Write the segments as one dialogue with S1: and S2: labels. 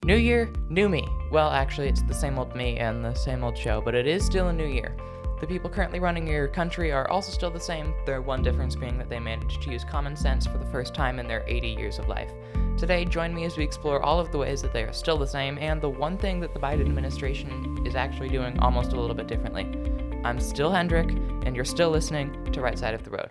S1: New year, new me. Well, actually, it's the same old me and the same old show, but it is still a new year. The people currently running your country are also still the same, their one difference being that they managed to use common sense for the first time in their 80 years of life. Today, join me as we explore all of the ways that they are still the same, and the one thing that the Biden administration is actually doing almost a little bit differently. I'm still Hendrik, and you're still listening to Right Side of the Road.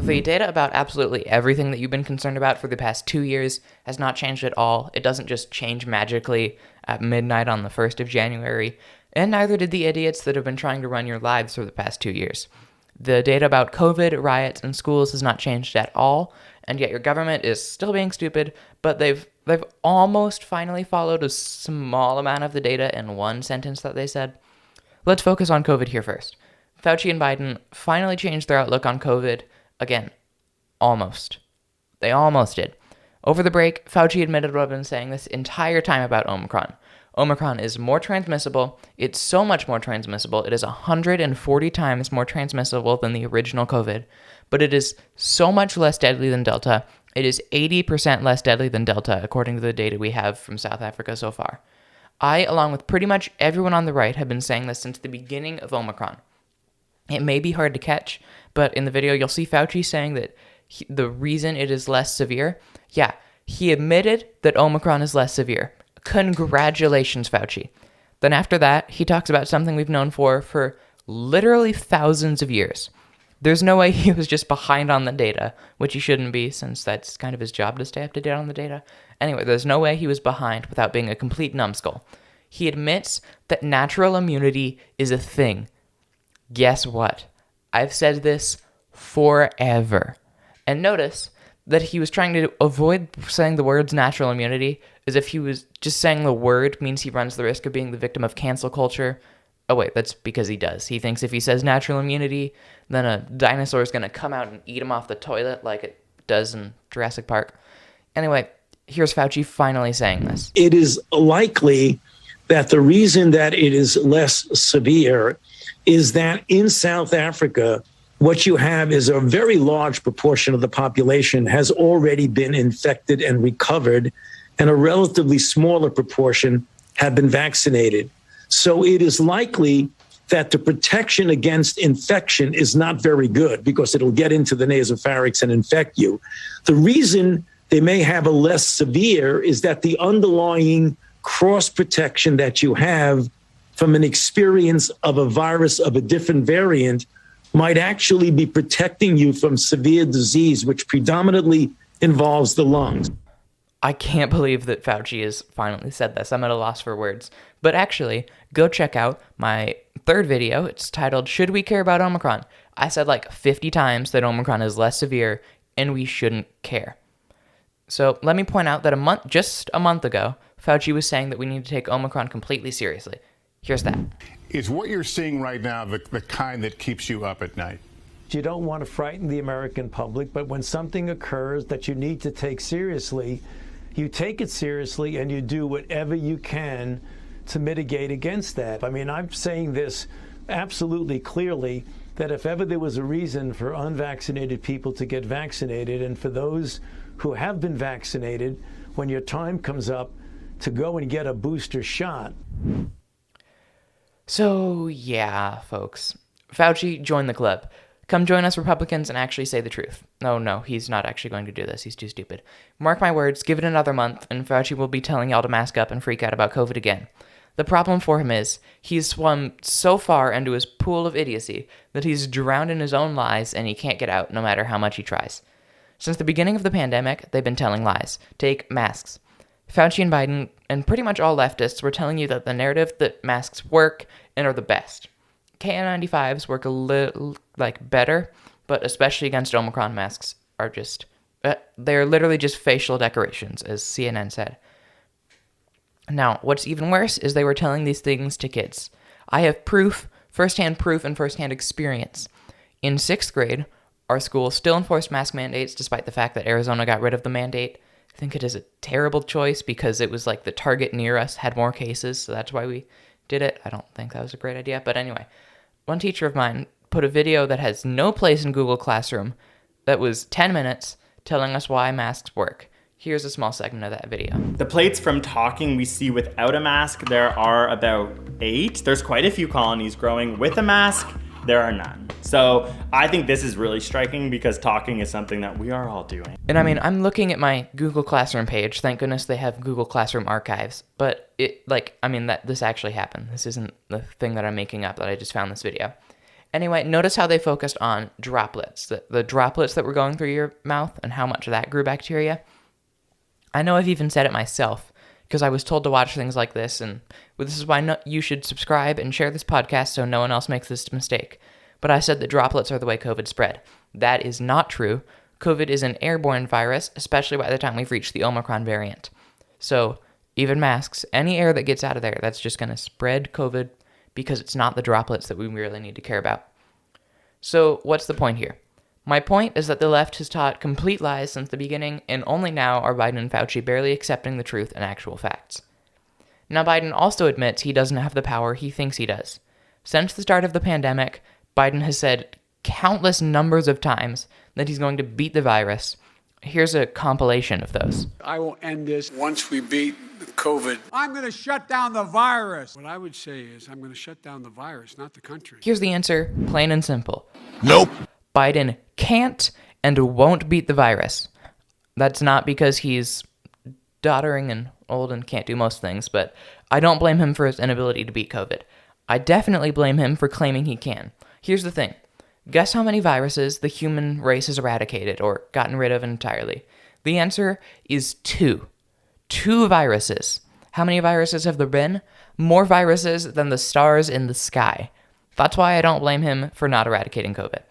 S1: The data about absolutely everything that you've been concerned about for the past 2 years has not changed at all. It doesn't just change magically at midnight on the 1st of January, and neither did the idiots that have been trying to run your lives for the past 2 years. The data about COVID, riots, and schools has not changed at all, and yet your government is still being stupid, but they've almost finally followed a small amount of the data in one sentence that they said. Let's focus on COVID here first. Fauci and Biden finally changed their outlook on COVID. Again, almost. They almost did. Over the break, Fauci admitted what I've been saying this entire time about Omicron. Omicron is more transmissible. It's so much more transmissible. It is 140 times more transmissible than the original COVID, but it is so much less deadly than Delta. It is 80% less deadly than Delta, according to the data we have from South Africa so far. I, along with pretty much everyone on the right, have been saying this since the beginning of Omicron. It may be hard to catch, but in the video, you'll see Fauci saying that the reason it is less severe, he admitted that Omicron is less severe. Congratulations, Fauci. Then after that, he talks about something we've known for literally thousands of years. There's no way he was just behind on the data, which he shouldn't be, since that's kind of his job to stay up to date on the data. Anyway, there's no way he was behind without being a complete numbskull. He admits that natural immunity is a thing. Guess what? I've said this forever. And notice that he was trying to avoid saying the words natural immunity, as if he was just saying the word means he runs the risk of being the victim of cancel culture. Oh wait, that's because he does. He thinks if he says natural immunity, then a dinosaur is going to come out and eat him off the toilet like it does in Jurassic Park. Anyway, here's Fauci finally saying this.
S2: It is likely that the reason that it is less severe is that in South Africa, what you have is a very large proportion of the population has already been infected and recovered, and a relatively smaller proportion have been vaccinated. So it is likely that the protection against infection is not very good because it'll get into the nasopharynx and infect you. The reason they may have a less severe is that the underlying cross protection that you have from an experience of a virus of a different variant might actually be protecting you from severe disease, which predominantly involves the lungs.
S1: I can't believe that Fauci has finally said this. I'm at a loss for words. But actually, go check out my third video. It's titled, Should We Care About Omicron? I said like 50 times that Omicron is less severe and we shouldn't care. So let me point out that just a month ago, Fauci was saying that we need to take Omicron completely seriously. Here's that.
S3: Is what you're seeing right now the kind that keeps you up at night?
S4: You don't want to frighten the American public, but when something occurs that you need to take seriously, you take it seriously and you do whatever you can to mitigate against that. I mean, I'm saying this absolutely clearly, that if ever there was a reason for unvaccinated people to get vaccinated, and for those who have been vaccinated, when your time comes up to go and get a booster shot.
S1: So, yeah, folks. Fauci, join the club. Come join us Republicans and actually say the truth. No, he's not actually going to do this. He's too stupid. Mark my words, give it another month, and Fauci will be telling y'all to mask up and freak out about COVID again. The problem for him is, he's swum so far into his pool of idiocy that he's drowned in his own lies and he can't get out no matter how much he tries. Since the beginning of the pandemic, they've been telling lies. Take masks. Fauci and Biden, and pretty much all leftists, were telling you that the narrative that masks work and are the best. KN95s work a little, better, but especially against Omicron, masks are just, they're literally just facial decorations, as CNN said. Now, what's even worse is they were telling these things to kids. I have firsthand proof and firsthand experience. In 6th grade, our school still enforced mask mandates despite the fact that Arizona got rid of the mandate. I think it is a terrible choice because it was like the target near us had more cases, so that's why we did it. I don't think that was a great idea, but anyway. One teacher of mine put a video that has no place in Google Classroom that was 10 minutes telling us why masks work. Here's a small segment of that video.
S5: The plates from talking we see without a mask, there are about 8. There's quite a few colonies growing. With a mask, there are none. So I think this is really striking because talking is something that we are all doing.
S1: And I mean, I'm looking at my Google Classroom page. Thank goodness they have Google Classroom archives. But this actually happened. This isn't the thing that I'm making up that I just found this video. Anyway, notice how they focused on droplets, the droplets that were going through your mouth and how much of that grew bacteria. I know I've even said it myself because I was told to watch things like this, and this is why you should subscribe and share this podcast so no one else makes this mistake. But I said that droplets are the way COVID spread. That is not true. COVID is an airborne virus, especially by the time we've reached the Omicron variant. So even masks, any air that gets out of there, that's just going to spread COVID because it's not the droplets that we really need to care about. So what's the point here? My point is that the left has taught complete lies since the beginning, and only now are Biden and Fauci barely accepting the truth and actual facts. Now, Biden also admits he doesn't have the power he thinks he does. Since the start of the pandemic, Biden has said countless numbers of times that he's going to beat the virus. Here's a compilation of those.
S6: I will end this once we beat COVID. I'm going to shut down the virus. What I would say is I'm going to shut down the virus, not the country.
S1: Here's the answer, plain and simple.
S3: Nope.
S1: Biden can't and won't beat the virus. That's not because he's doddering and old and can't do most things, but I don't blame him for his inability to beat COVID. I definitely blame him for claiming he can. Here's the thing. Guess how many viruses the human race has eradicated or gotten rid of entirely? The answer is 2. 2 viruses. How many viruses have there been? More viruses than the stars in the sky. That's why I don't blame him for not eradicating COVID.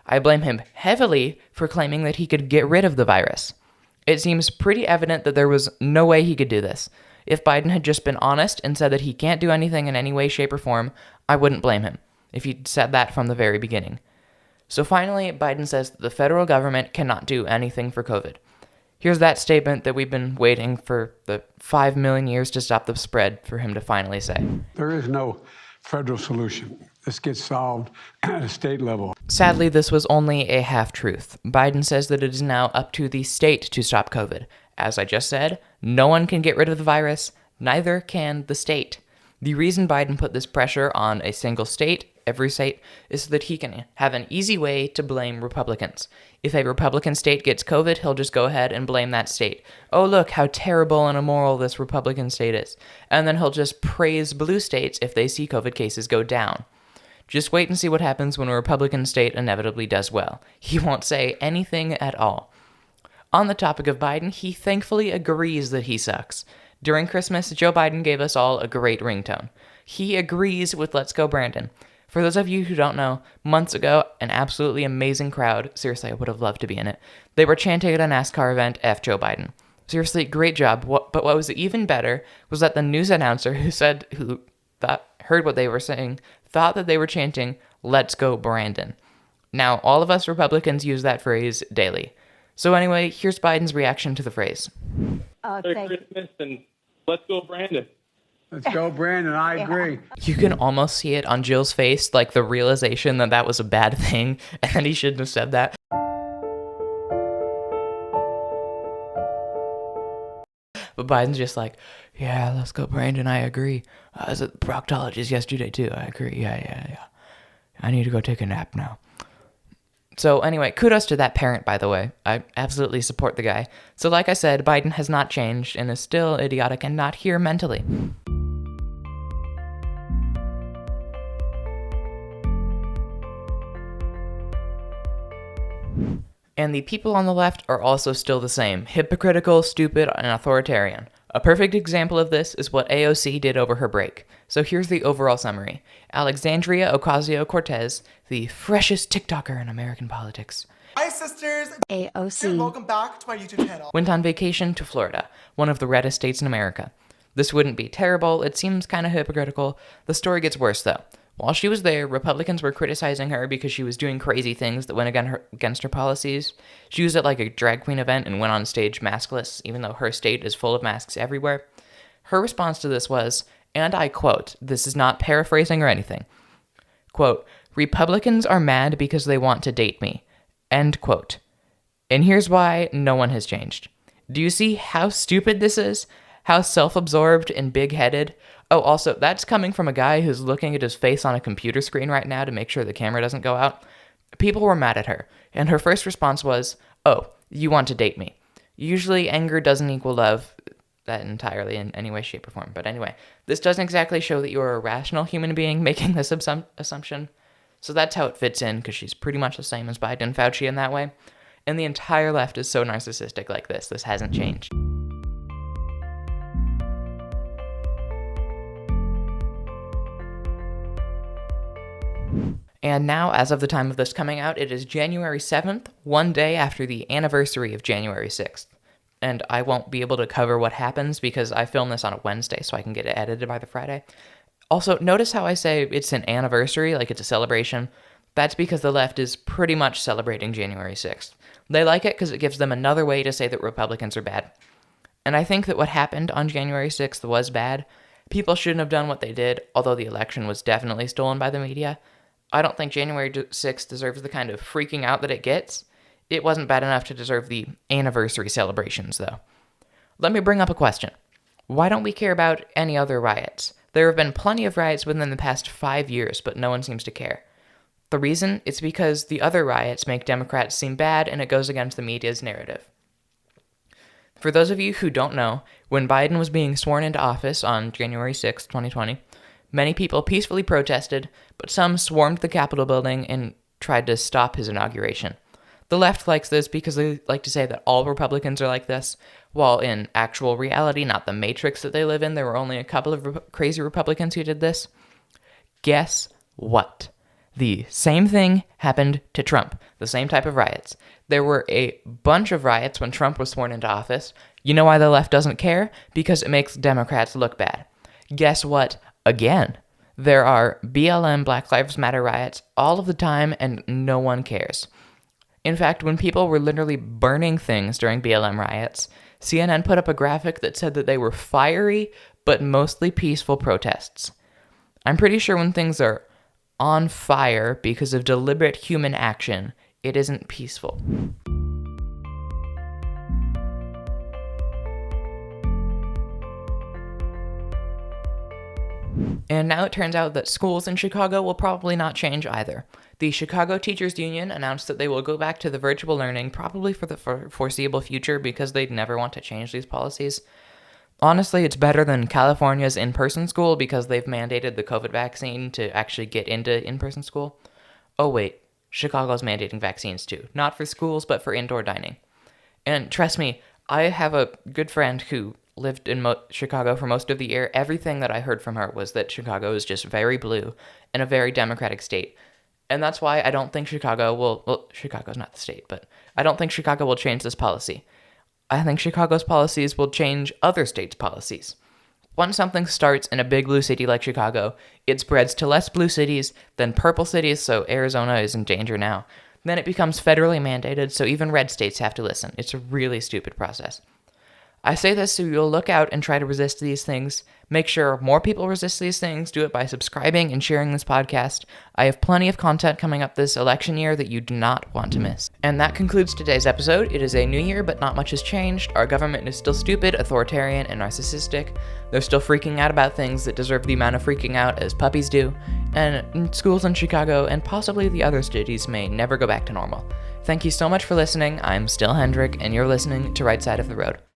S1: I blame him heavily for claiming that he could get rid of the virus. It seems pretty evident that there was no way he could do this. If Biden had just been honest and said that he can't do anything in any way, shape, or form, I wouldn't blame him if he'd said that from the very beginning. So finally, Biden says that the federal government cannot do anything for COVID. Here's that statement that we've been waiting for the 5 million years to stop the spread for him to finally say.
S6: There is no federal solution. This gets solved at a state level.
S1: Sadly, this was only a half-truth. Biden says that it is now up to the state to stop COVID. As I just said, no one can get rid of the virus, neither can the state. The reason Biden put this pressure on a single state, every state, is so that he can have an easy way to blame Republicans. If a Republican state gets COVID, he'll just go ahead and blame that state. Oh, look how terrible and immoral this Republican state is. And then he'll just praise blue states if they see COVID cases go down. Just wait and see what happens when a Republican state inevitably does well. He won't say anything at all. On the topic of Biden, he thankfully agrees that he sucks. During Christmas, Joe Biden gave us all a great ringtone. He agrees with Let's Go Brandon. For those of you who don't know, months ago, an absolutely amazing crowd, seriously, I would have loved to be in it, they were chanting at a NASCAR event, F Joe Biden. Seriously, great job. But what was even better was that the news announcer heard what they were saying, thought that they were chanting, Let's Go Brandon. Now, all of us Republicans use that phrase daily. So anyway, here's Biden's reaction to the phrase.
S7: Merry Christmas and let's go, Brandon.
S6: Let's go, Brandon. I agree.
S1: You can almost see it on Jill's face, like the realization that that was a bad thing, and that he shouldn't have said that. But Biden's just like, yeah, let's go, Brandon, I agree. I was at the proctologist yesterday, too. I agree, yeah. I need to go take a nap now. So anyway, kudos to that parent, by the way. I absolutely support the guy. So like I said, Biden has not changed and is still idiotic and not here mentally. And the people on the left are also still the same, hypocritical, stupid, and authoritarian. A perfect example of this is what AOC did over her break. So here's the overall summary. Alexandria Ocasio-Cortez, the freshest TikToker in American politics.
S8: Hi sisters,
S9: AOC.
S8: and welcome back to my YouTube channel.
S1: Went on vacation to Florida, one of the reddest states in America. This wouldn't be terrible, it seems kind of hypocritical. The story gets worse though. While she was there, Republicans were criticizing her because she was doing crazy things that went against her policies. She was at like a drag queen event and went on stage maskless, even though her state is full of masks everywhere. Her response to this was, and I quote, this is not paraphrasing or anything, quote, Republicans are mad because they want to date me. End quote. And here's why no one has changed. Do you see how stupid this is? How self-absorbed and big-headed? Oh, also, that's coming from a guy who's looking at his face on a computer screen right now to make sure the camera doesn't go out. People were mad at her, and her first response was, "Oh, you want to date me." Usually, anger doesn't equal love, that entirely in any way, shape, or form. But anyway, this doesn't exactly show that you're a rational human being making this assumption. So that's how it fits in, because she's pretty much the same as Biden and Fauci in that way. And the entire left is so narcissistic like this. This hasn't changed. And now, as of the time of this coming out, it is January 7th, one day after the anniversary of January 6th. And I won't be able to cover what happens because I film this on a Wednesday, so I can get it edited by the Friday. Also, notice how I say it's an anniversary, like it's a celebration. That's because the left is pretty much celebrating January 6th. They like it because it gives them another way to say that Republicans are bad. And I think that what happened on January 6th was bad. People shouldn't have done what they did, although the election was definitely stolen by the media. I don't think January 6th deserves the kind of freaking out that it gets. It wasn't bad enough to deserve the anniversary celebrations, though. Let me bring up a question. Why don't we care about any other riots? There have been plenty of riots within the past 5 years, but no one seems to care. The reason? It's because the other riots make Democrats seem bad, and it goes against the media's narrative. For those of you who don't know, when Biden was being sworn into office on January 6, 2020, many people peacefully protested, but some swarmed the Capitol building and tried to stop his inauguration. The left likes this because they like to say that all Republicans are like this, while in actual reality, not the matrix that they live in, there were only a couple of crazy Republicans who did this. Guess what? The same thing happened to Trump, the same type of riots. There were a bunch of riots when Trump was sworn into office. You know why the left doesn't care? Because it makes Democrats look bad. Guess what? Again, there are BLM, Black Lives Matter riots all of the time, and no one cares. In fact, when people were literally burning things during BLM riots, CNN put up a graphic that said that they were fiery, but mostly peaceful protests. I'm pretty sure when things are on fire because of deliberate human action, it isn't peaceful. And now it turns out that schools in Chicago will probably not change either. The Chicago Teachers Union announced that they will go back to the virtual learning probably for the foreseeable future because they'd never want to change these policies. Honestly, it's better than California's in-person school because they've mandated the COVID vaccine to actually get into in-person school. Oh wait, Chicago's mandating vaccines too. Not for schools, but for indoor dining. And trust me, I have a good friend who lived in Chicago for most of the year. Everything that I heard from her was that Chicago is just very blue and a very democratic state. And that's why I don't think Chicago will, well, Chicago's not the state, but I don't think Chicago will change this policy. I think Chicago's policies will change other states' policies. Once something starts in a big blue city like Chicago, it spreads to less blue cities, then purple cities, so Arizona is in danger now. Then it becomes federally mandated, so even red states have to listen. It's a really stupid process. I say this so you'll look out and try to resist these things. Make sure more people resist these things. Do it by subscribing and sharing this podcast. I have plenty of content coming up this election year that you do not want to miss. And that concludes today's episode. It is a new year, but not much has changed. Our government is still stupid, authoritarian, and narcissistic. They're still freaking out about things that deserve the amount of freaking out as puppies do. And schools in Chicago and possibly the other cities may never go back to normal. Thank you so much for listening. I'm still Hendrik, and you're listening to Right Side of the Road.